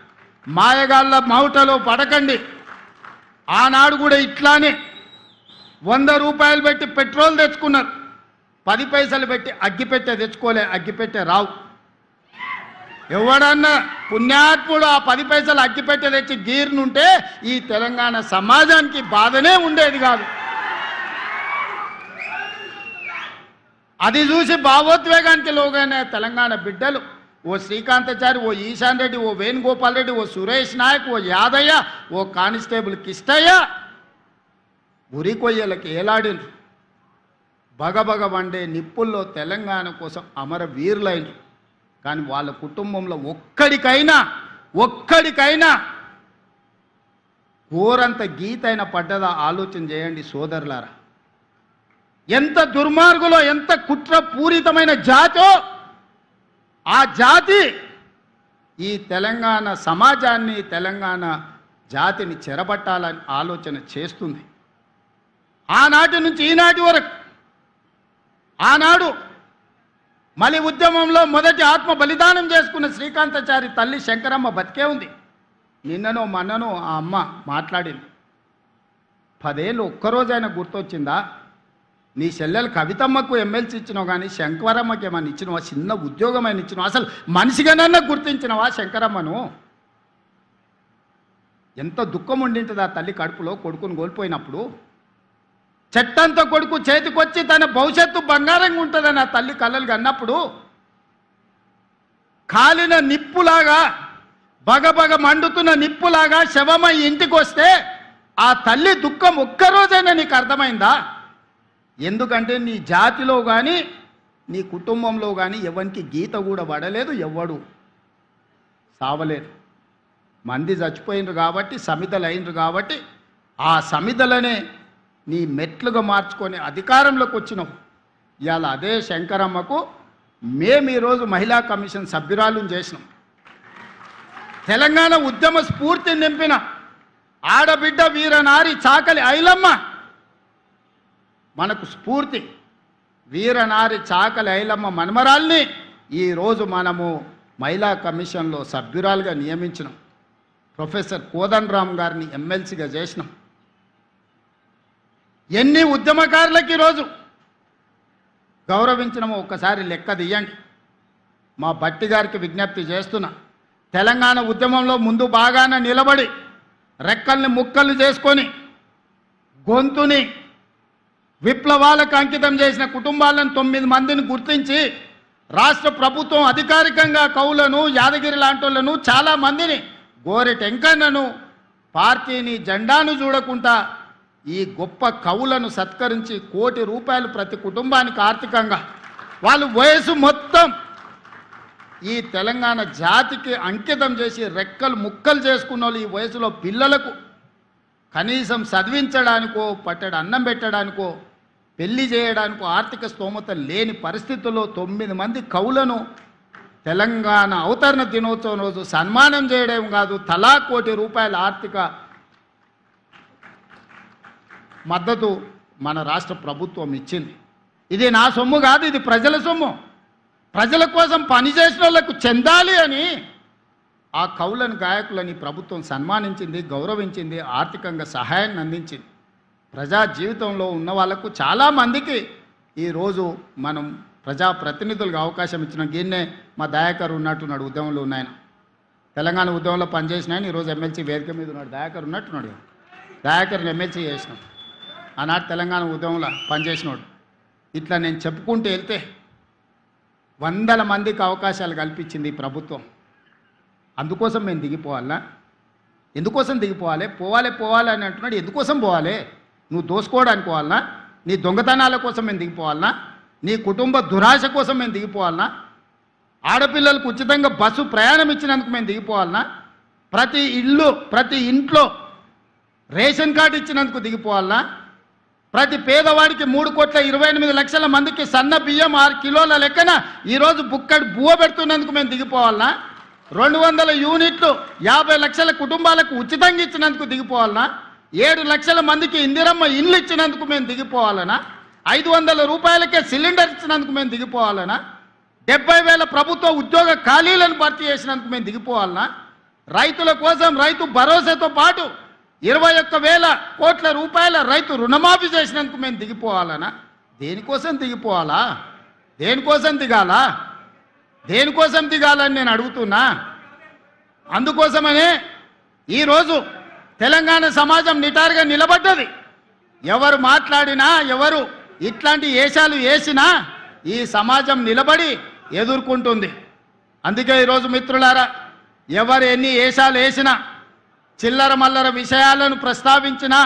మాయగాళ్ళ మౌటలో పడకండి. ఆనాడు కూడా ఇట్లానే 100 రూపాయలు పెట్టి పెట్రోల్ తెచ్చుకున్నారు, 10 పైసలు పెట్టి అగ్గిపెట్టె తెచ్చుకోలే, అగ్గిపెట్టె రావు. ఎవడన్నా పుణ్యాత్ముడు ఆ 10 పైసలు అగ్గిపెట్టె తెచ్చి గీర్నుంటే ఈ తెలంగాణ సమాజానికి బాధనే ఉండేది కాదు. అది చూసి భావోద్వేగానికి లోగైన తెలంగాణ బిడ్డలు, ఓ శ్రీకాంతాచారి, ఓ ఈశాన్ రెడ్డి, ఓ వేణుగోపాల్ రెడ్డి, ఓ సురేష్ నాయక్, ఓ యాదయ్య, ఓ కానిస్టేబుల్ కిష్టయ్య ఉరి కొయ్యలకి ఏలాడిండ్రు. బగబగ వండే నిప్పుల్లో తెలంగాణ కోసం అమర వీరులైనరు. కానీ వాళ్ళ కుటుంబంలో ఒక్కడికైనా ఘోరంత గీతైన పడ్డదా ఆలోచన చేయండి సోదరులారా. ఎంత దుర్మార్గులో, ఎంత కుట్రపూరితమైన జాతో ఆ జాతి ఈ తెలంగాణ సమాజాన్ని, తెలంగాణ జాతిని చెరబట్టాలని ఆలోచన చేస్తుంది. ఆనాటి నుంచి ఈనాటి వరకు, ఆనాడు మలి ఉద్యమంలో మొదటి ఆత్మ బలిదానం చేసుకున్న శ్రీకాంతాచారి తల్లి శంకరమ్మ బతికే ఉంది. నిన్ననో మొన్ననో ఆ అమ్మ మాట్లాడింది. 10 ఏళ్ళు ఒక్కరోజైనా గుర్తొచ్చిందా? నీ చెల్లెలు కవితమ్మకు ఎమ్మెల్సీ ఇచ్చినావు, కానీ శంకరమ్మకి ఏమన్నా ఇచ్చినావా? చిన్న ఉద్యోగమైన ఇచ్చినావా? అసలు మనిషిగానన్నా గుర్తించినవా శంకరమ్మను? ఎంత దుఃఖం ఉండింటుంది ఆ తల్లి కడుపులో కొడుకును కోల్పోయినప్పుడు. చెట్టంతో కొడుకు చేతికొచ్చి తన భవిష్యత్తు బంగారంగా ఉంటుందని ఆ తల్లి కళ్ళలు కన్నప్పుడు, కాలిన నిప్పులాగా, బగబగ మండుతున్న నిప్పులాగా శవమై ఇంటికి వస్తే ఆ తల్లి దుఃఖం ఒక్కరోజైనా నీకు అర్థమైందా? ఎందుకంటే నీ జాతిలో కానీ నీ కుటుంబంలో కానీ ఎవరికి గీత కూడా పడలేదు, ఎవడు సావలేదు. మంది చచ్చిపోయినరు కాబట్టి, సమిధలు అయినరు కాబట్టి, ఆ సమిధలనే నీ మెట్లుగా మార్చుకొని అధికారంలోకి వచ్చినావు. ఇవాళ అదే శంకరమ్మకు మేము ఈరోజు మహిళా కమిషన్ సభ్యురాలను చేసినాం. తెలంగాణ ఉద్యమ స్ఫూర్తిని నింపిన ఆడబిడ్డ వీరనారి చాకలి ఐలమ్మ మనకు స్ఫూర్తి. వీరనారి చాకలి ఐలమ్మ మనమరాల్ని ఈరోజు మనము మహిళా కమిషన్లో సభ్యురాలుగా నియమించినాం. ప్రొఫెసర్ కోదండరామ్ గారిని ఎమ్మెల్సీగా చేసినాం. ఎన్ని ఉద్యమకారులకు ఈరోజు గౌరవించినామో ఒక్కసారి లెక్క తీయండి. మా భట్టి గారికి విజ్ఞప్తి చేస్తున్నా, తెలంగాణ ఉద్యమంలో ముందు బాగానే నిలబడి రెక్కల్ని ముక్కలు చేసుకొని గొంతుని విప్లవాలకు అంకితం చేసిన కుటుంబాలను 9 మందిని గుర్తించి రాష్ట్ర ప్రభుత్వం అధికారికంగా కవులను, యాదగిరి లాంటి వాళ్ళను, చాలామందిని, గోరె టెంకన్నను, పార్టీని జెండాను చూడకుండా ఈ గొప్ప కవులను సత్కరించి ₹1 కోటి ప్రతి కుటుంబానికి ఆర్థికంగా వాళ్ళు వయసు మొత్తం ఈ తెలంగాణ జాతికి అంకితం చేసి రెక్కలు ముక్కలు చేసుకున్న వాళ్ళు ఈ వయసులో పిల్లలకు కనీసం చదివించడానికో, పట్టెడు అన్నం పెట్టడానికో, పెళ్లి చేయడానికో ఆర్థిక స్తోమత లేని పరిస్థితుల్లో 9 మంది కవులను తెలంగాణ అవతరణ దినోత్సవం రోజు సన్మానం చేయడం కాదు, తలా ₹1 కోటి ఆర్థిక మద్దతు మన రాష్ట్ర ప్రభుత్వం ఇచ్చింది. ఇది నా సొమ్ము కాదు, ఇది ప్రజల సొమ్ము. ప్రజల కోసం పనిచేసిన వాళ్ళకు చెందాలి అని ఆ కవులను గాయకులని ప్రభుత్వం సన్మానించింది, గౌరవించింది, ఆర్థికంగా సహాయాన్ని అందించింది. ప్రజా జీవితంలో ఉన్న వాళ్ళకు చాలామందికి ఈరోజు మనం ప్రజాప్రతినిధులకు అవకాశం ఇచ్చిన గిన్నే మా దయాకర్ ఉన్నట్టున్నాడు, ఉద్యమంలో ఉన్నాయన, తెలంగాణ ఉద్యమంలో పనిచేసిన ఆయన ఈరోజు ఎమ్మెల్సీ వేదిక మీద ఉన్నాడు. దయాకర్ ఉన్నట్టున్నాడు, దయాకర్ని ఎమ్మెల్సీ చేసినాం, ఆనాడు తెలంగాణ ఉద్యమంలో పనిచేసినాడు. ఇట్లా నేను చెప్పుకుంటూ వెళ్తే వందల మందికి అవకాశాలు కల్పించింది ఈ ప్రభుత్వం. అందుకోసం మేము దిగిపోవాలా? ఎందుకోసం దిగిపోవాలి? పోవాలి అని అంటున్నాడు. ఎందుకోసం పోవాలి? నువ్వు దోసుకోవడానికి పోవాలనా? నీ దొంగతనాల కోసం మేము దిగిపోవాలనా? నీ కుటుంబ దురాశ కోసం మేము దిగిపోవాలనా? ఆడపిల్లలకు ఉచితంగా బస్సు ప్రయాణం ఇచ్చినందుకు మేము దిగిపోవాలనా? ప్రతి ఇంట్లో రేషన్ కార్డు ఇచ్చినందుకు దిగిపోవాలనా? ప్రతి పేదవాడికి 3,28,00,000 మందికి సన్న బియ్యం 6 కిలోల లెక్కన ఈరోజు బుక్కడు బువ్వ పెడుతున్నందుకు మేము దిగిపోవాలనా? 200 యూనిట్లు 50 లక్షల కుటుంబాలకు ఉచితంగా ఇచ్చినందుకు దిగిపోవాలనా? 7 లక్షల మందికి ఇందిరమ్మ ఇండ్లు ఇచ్చినందుకు మేము దిగిపోవాలనా? 500 రూపాయలకే సిలిండర్ ఇచ్చినందుకు మేము దిగిపోవాలనా? 70,000 ప్రభుత్వ ఉద్యోగ ఖాళీలను భర్తీ చేసినందుకు మేము దిగిపోవాలనా? రైతుల కోసం రైతు భరోసాతో పాటు 21,000 కోట్ల రూపాయల రైతు రుణమాఫీ చేసినందుకు మేము దిగిపోవాలనా? దేనికోసం దిగిపోవాలా? దేనికోసం దిగాలా? దేనికోసం దిగాలని నేను అడుగుతున్నా. అందుకోసమనే ఈరోజు తెలంగాణ సమాజం నిటారుగా నిలబడ్డది. ఎవరు మాట్లాడినా, ఎవరు ఇట్లాంటి ఏషాలు వేసినా ఈ సమాజం నిలబడి ఎదుర్కొంటుంది. అందుకే ఈరోజు మిత్రులారా, ఎవరు ఎన్ని ఏషాలు వేసినా, చిల్లర మల్లర విషయాలను ప్రస్తావించినా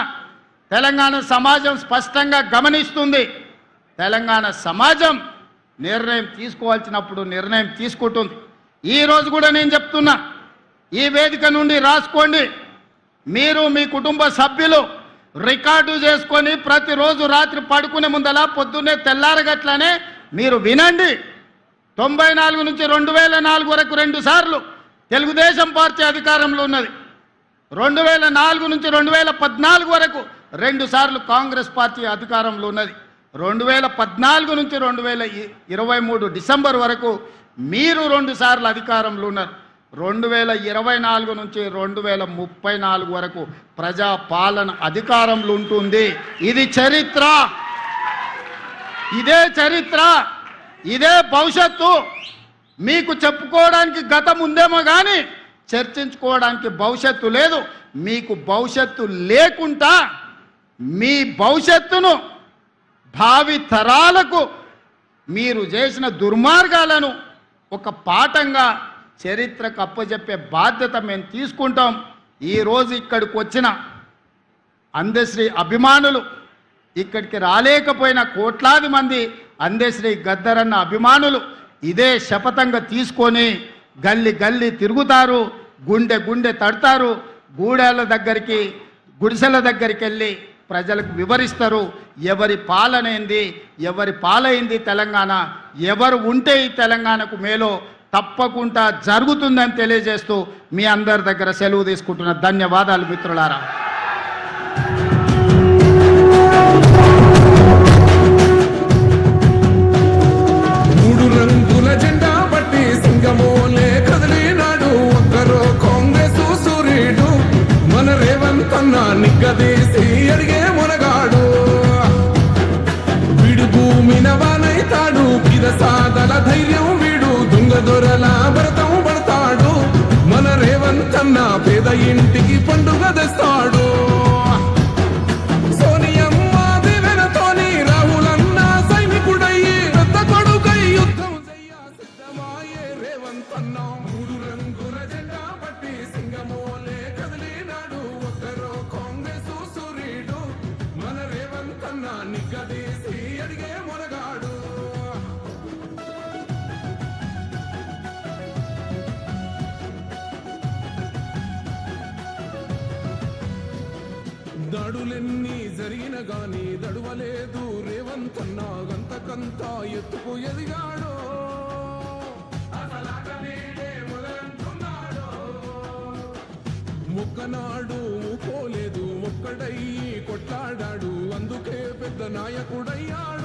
తెలంగాణ సమాజం స్పష్టంగా గమనిస్తుంది. తెలంగాణ సమాజం నిర్ణయం తీసుకోవాల్సినప్పుడు నిర్ణయం తీసుకుంటుంది. ఈరోజు కూడా నేను చెప్తున్నా, ఈ వేదిక నుండి రాసుకోండి, మీరు మీ కుటుంబ సభ్యులు రికార్డు చేసుకొని ప్రతిరోజు రాత్రి పడుకునే ముందలా పొద్దున్నే తెల్లారగట్లనే మీరు వినండి. 94 నుంచి 2004 వరకు 2 సార్లు తెలుగుదేశం పార్టీ అధికారంలో ఉన్నది. 2004 నుంచి 2014 వరకు 2 సార్లు కాంగ్రెస్ పార్టీ అధికారంలో ఉన్నది. 2014 నుంచి 2023 డిసెంబర్ వరకు మీరు 2 సార్లు అధికారంలో ఉన్నారు. 2024 నుంచి 2034 వరకు ప్రజా పాలన అధికారంలో ఉంటుంది. ఇది చరిత్ర, ఇదే చరిత్ర, ఇదే భవిష్యత్తు. మీకు చెప్పుకోవడానికి గతం ఉందేమో కానీ చర్చించుకోవడానికి భవిష్యత్తు లేదు. మీకు భవిష్యత్తు లేకుండా మీ భవిష్యత్తును భావి తరాలకు మీరు చేసిన దుర్మార్గాలను ఒక పాఠంగా చరిత్రకు అప్పచెప్పే బాధ్యత మేము తీసుకుంటాం. ఈరోజు ఇక్కడికి వచ్చిన అందశ్రీ అభిమానులు, ఇక్కడికి రాలేకపోయిన కోట్లాది మంది అందశ్రీ గద్దరన్న అభిమానులు ఇదే శపథంగా తీసుకొని గల్లీ గల్లీ తిరుగుతారు, గుండె గుండె తడతారు, గూడెల దగ్గరికి గుడిసెల దగ్గరికి వెళ్ళి ప్రజలకు వివరిస్తారు ఎవరి పాలనైంది, ఎవరి పాలైంది తెలంగాణ, ఎవరు ఉంటే ఈ తెలంగాణకు మేలో తప్పకుండా జరుగుతుందని తెలియజేస్తూ మీ అందరి దగ్గర సెలవు తీసుకుంటున్న ధన్యవాదాలు మిత్రులారా. మూడు రంగుల జెండా పట్టి సింగమోలే కదిలినాడు ఒక్కరో కాంగ్రెస్ సూర్యుడు మన రేవంత్ అన్న నిగ్గదీసి అడిగే మునగాడు. వీడు భూమిన వానైతాడు, కిరసాదల ధైర్యం వీడు, దొంగదొరల భరతం పడతాడు. మన రేవంత్ అన్న పేద ఇంటికి పండుగ తెస్తాడు. సోనియమ్మ దివెనతోని రాహులన్న సైనికుడయ్యి రత్త కొడుకై యుద్ధం చెయ్య సిద్ధమాయే రేవంత్ అన్న. మూడు రంగుల జెండా పట్టి సింగమోలే కదిలినాడు ఒక్కరో కాంగ్రెస్ సూర్యుడు మన రేవంత్ అన్న నిగ్గదీసి అడిగే మునగాడు. దాడులెన్ని జరిగిన గాని దడువలేదు రేవంత్ అన్న, గంతకంతా ఎత్తుకు ఎదిగాడు. ఒకనాడు పోలేదు ఒక్కడయ్యి కొట్లాడాడు అందుకే పెద్ద నాయకుడయ్యాడు